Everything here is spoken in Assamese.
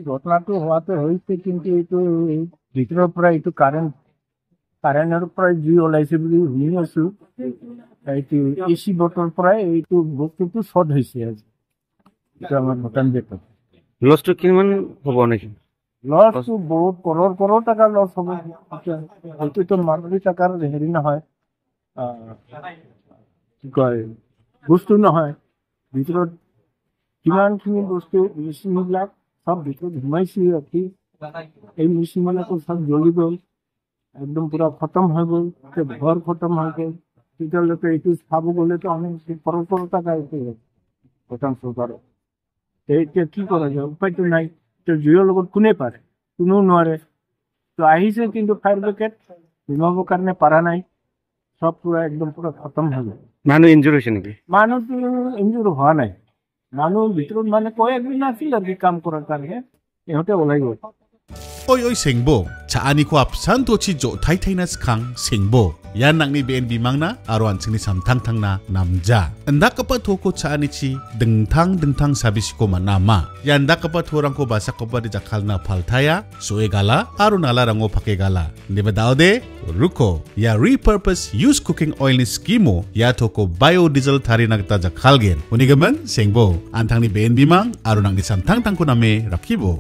ঘটনাটো হোৱাটো হৈছে, কিন্তু এইটো ভিতৰৰ পৰা এইটো কাৰেণ্টৰ পৰাই জুই ওলাইছে বুলি শুনি আছো। এইটো AC বটৰ পৰাই এইটো বস্তুটো শ্বৰ্ট হৈছে আজি। এইটো আমাৰ ভূটান দেশত লছটো কিমান হ'ব নেকি? লছটো বহুত কৰৰ টকা লছ হ'ব। এইটোতো মাৰুতি টকাৰ হেৰি নহয়, কি কয় বস্তু নহয়। ভিতৰত কিমানখিনি বস্তু মেচিনবিলাক সব ভিতৰত সোমাইছে ৰাখি, এই মেচিনবিলাকো সব জ্বলি গ'ল, একদম পুৰা খতম হৈ গ'ল, ঘৰ খতম হৈ গ'ল। তেতিয়ালৈকে এইটো চাব গ'লেতো আমি কৰৰ টকা এইটো ভূটান চৰকাৰৰ। এতিয়া কি কৰা যায়, উপায়তো নাই। তো জুইৰ লগত কোনে পাৰে? কোনেও নোৱাৰে। তো আহিছে, কিন্তু ফায়াৰ ব্ৰিগেড নিমাবৰ কাৰণে পাৰা নাই। সব পুৰা একদম পুৰা খতম হৈ গ'ল। মানুহ ইনজুৰ হৈছে নেকি? মানুহটো ইনজুৰ হোৱা নাই। মানুহ ভিতৰত মানে কয়েকদিন আছিল আৰু কাম কৰাৰ কাৰণে, ইহঁতে ওলাই গ'ল। Oy sengbo, chaani ko apsan to chi jo thai thai na skang sengbo. Yan nang ni BNB mangna aruan sing ni samtang tang na namja. Anda kapa toko chaani chi dengtang sabis ko manama. Yan da kapa thorang ko basa ko di jakal na paltaya, soe gala arun ala rango pake gala. Neba daude ruko ya repurpose use cooking oil ni skimo ya toko biodiesel thari nagta jakal gen. Unigaman sengbo antang ni BNB mang arun nang ni samtang tang ko name rakibo.